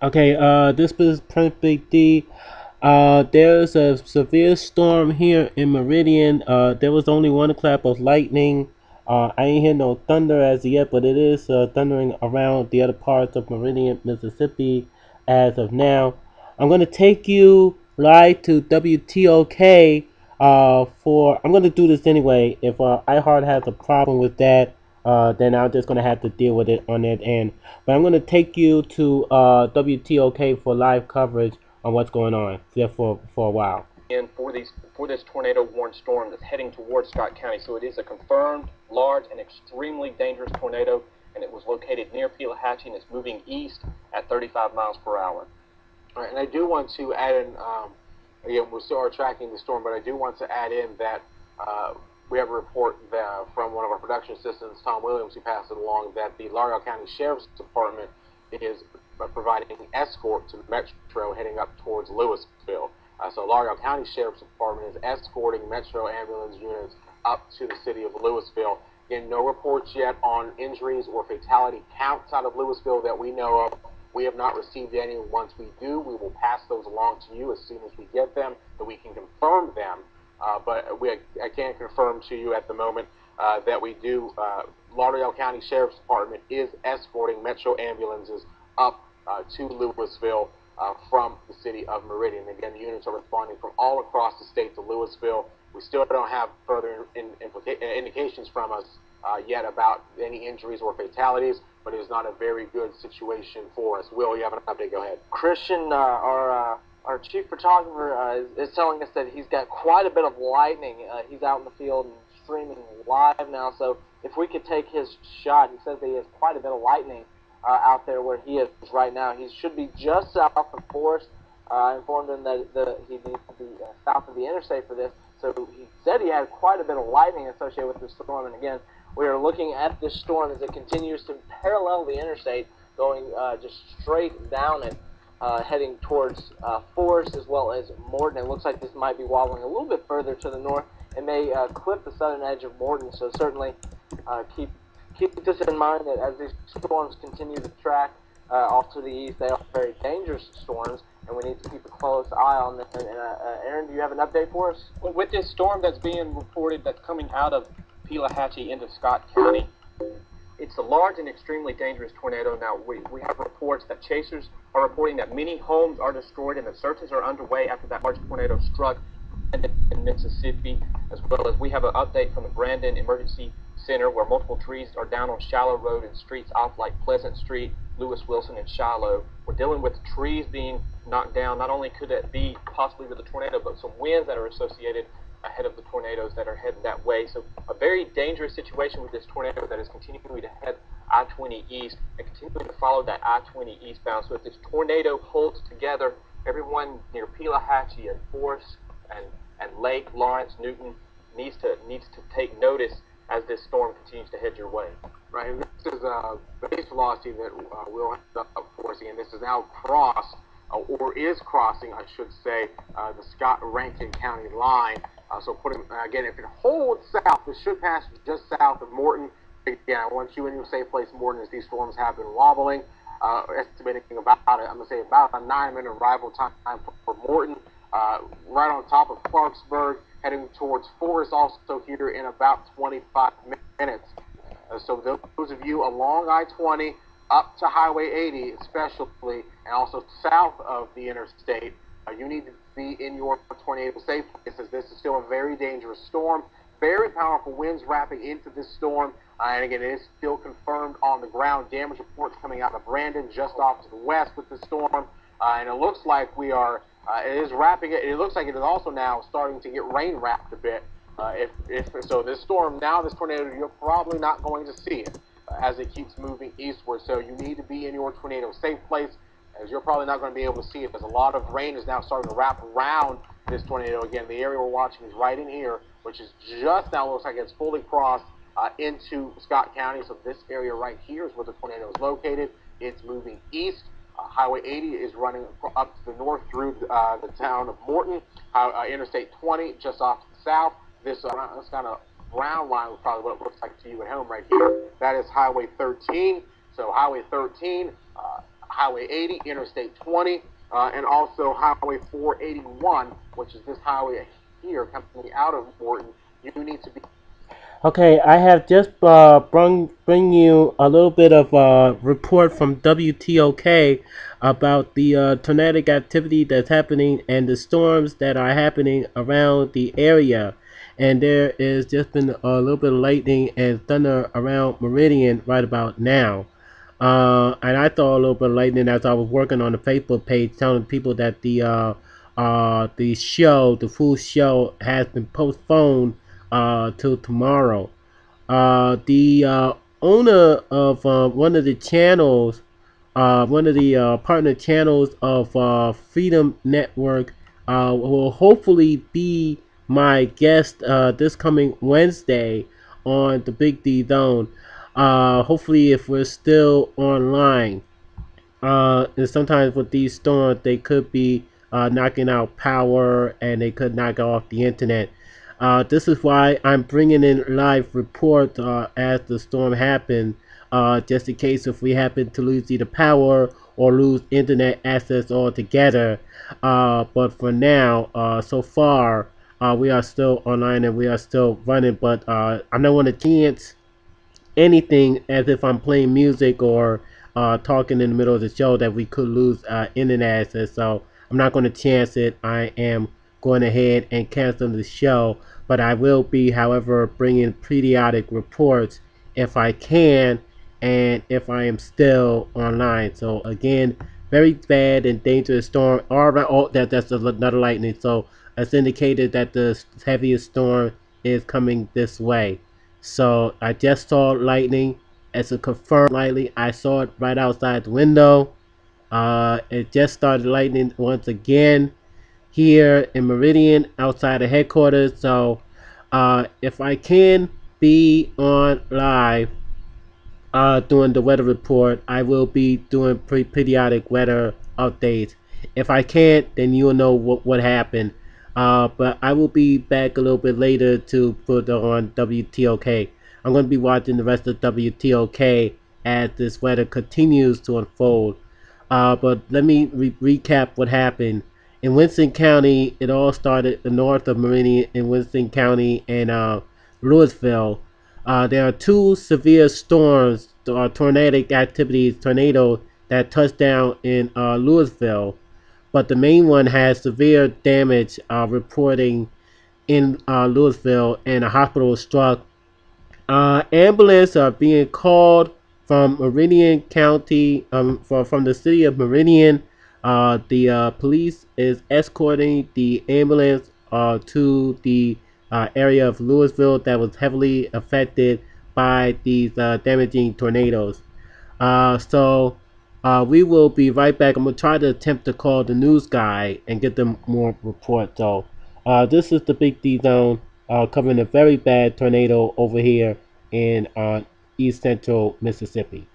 Okay, this is Perfect D. There's a severe storm here in Meridian. There was only one clap of lightning. I ain't hear no thunder as of yet, but it is thundering around the other parts of Meridian, Mississippi as of now. I'm going to take you live to WTOK I'm going to do this anyway. If iHeart has a problem with that, then I'm just going to have to deal with it on that end. But I'm going to take you to WTOK for live coverage on what's going on just for a while. And for this tornado warned storm that's heading towards Scott County. So it is a confirmed large and extremely dangerous tornado, and it was located near Pelahatchie, and it's moving east at 35 miles per hour. All right, and I do want to add in, again, we still are tracking the storm, but I do want to add in that we have a report from one of our production assistants, Tom Williams, who passed it along, that the Lauderdale County Sheriff's Department is providing escort to Metro heading up towards Louisville. So Lauderdale County Sheriff's Department is escorting Metro ambulance units up to the city of Louisville. Again, no reports yet on injuries or fatality counts out of Louisville that we know of. We have not received any. Once we do, we will pass those along to you as soon as we get them, so we can confirm them. But I can't confirm to you at the moment that we do. Lauderdale County Sheriff's Department is escorting Metro ambulances up to Louisville from the city of Meridian. Again, the units are responding from all across the state to Louisville. We still don't have further indications from us yet about any injuries or fatalities, but it is not a very good situation for us. Will, you have an update? Go ahead. Christian, our chief photographer, is telling us that he's got quite a bit of lightning. He's out in the field and streaming live now, so if we could take his shot, he says that he has quite a bit of lightning out there where he is right now. He should be just south of Forest. I informed him that he needs to be south of the interstate for this, so he said he had quite a bit of lightning associated with this storm, and again, we are looking at this storm as it continues to parallel the interstate, going just straight down it, heading towards Forest as well as Morton. It looks like this might be wobbling a little bit further to the north. It may clip the southern edge of Morton, so certainly keep this in mind that as these storms continue to track off to the east, they are very dangerous storms, and we need to keep a close eye on them. And Aaron, do you have an update for us? Well, with this storm that's being reported that's coming out of Pelahatchie into Scott County, it's a large and extremely dangerous tornado. Now, we have reports that chasers are reporting that many homes are destroyed and that searches are underway after that large tornado struck in Mississippi, as well as we have an update from the Brandon Emergency Center where multiple trees are down on Shallow Road and streets off like Pleasant Street, Lewis Wilson, and Shiloh. We're dealing with trees being knocked down. Not only could it be possibly with the tornado, but some winds that are associated ahead of the tornadoes that are headed that way. So a very dangerous situation with this tornado that is continuing to head I-20 east and continuing to follow that I-20 eastbound. So if this tornado holds together, everyone near Pelahatchie and Forest and Lake, Lawrence, Newton needs to take notice as this storm continues to head your way. Right, and this is base velocity that we'll have up forcing, and this is now crossed, or is crossing, I should say, the Scott-Rankin County line. So again, if it holds south, it should pass just south of Morton. Again, I want you in your safe place, Morton, as these storms have been wobbling. Estimating about, I'm going to say, about a 9-minute arrival time for Morton. Right on top of Clarksburg, heading towards Forest, also here in about 25 minutes. So those of you along I-20 up to Highway 80 especially, and also south of the interstate, you need to be in your tornado safe place, as this is still a very dangerous storm. Very powerful winds wrapping into this storm, and again, it is still confirmed on the ground. Damage reports coming out of Brandon, just off to the west with the storm, and it looks like we are. It is wrapping it. It looks like it is also now starting to get rain wrapped a bit. If so, this storm now, this tornado, you're probably not going to see it as it keeps moving eastward. So you need to be in your tornado safe place, as you're probably not going to be able to see it, because a lot of rain is now starting to wrap around this tornado. Again, the area we're watching is right in here, which is just now looks like it's fully crossed into Scott County. So this area right here is where the tornado is located. It's moving east. Highway 80 is running up to the north through the town of Morton. Interstate 20 just off to the south. This kind of brown line is probably what it looks like to you at home right here. That is Highway 13. So Highway 13, Highway 80, Interstate 20, and also Highway 481, which is this highway here coming out of Morton. You need to be. Okay, I have just bring you a little bit of report from WTOK about the tornadic activity that's happening and the storms that are happening around the area. And there is just been a little bit of lightning and thunder around Meridian right about now. And I saw a little bit of lightning as I was working on the Facebook page, telling people that the full show, has been postponed till tomorrow. The owner of one of the channels, one of the partner channels of Freedom Network, will hopefully be my guest this coming Wednesday on the Big D Zone. Hopefully, if we're still online. And sometimes with these storms, they could be knocking out power and they could knock off the internet. This is why I'm bringing in live reports as the storm happens, just in case if we happen to lose either power or lose internet access altogether. But for now, so far, we are still online and we are still running. But I'm not going to chance anything as if I'm playing music or talking in the middle of the show that we could lose internet access. So I'm not going to chance it. I am going ahead and canceling the show, but I will be, however, bringing periodic reports if I can and if I am still online. So again, very bad and dangerous storm. Oh, that's another lightning. So it's indicated that the heaviest storm is coming this way. So I just saw lightning. It's a confirmed lightning. I saw it right outside the window. It just started lightning once again here in Meridian outside of headquarters. So if I can be on live doing the weather report, I will be doing periodic weather updates. If I can't, then you'll know what happened. But I will be back a little bit later to put on WTOK. I'm going to be watching the rest of WTOK as this weather continues to unfold. But let me recap what happened. In Winston County, it all started north of Meridian in Winston County and Louisville. There are two severe storms, tornadic activities, tornado that touched down in Louisville, but the main one has severe damage reporting in Louisville, and a hospital was struck. Ambulance are being called from Meridian County, from the city of Meridian. The police is escorting the ambulance to the area of Louisville that was heavily affected by these damaging tornadoes. We will be right back. I'm going to try to attempt to call the news guy and get them more reports. So this is the Big D Zone covering a very bad tornado over here in East Central Mississippi.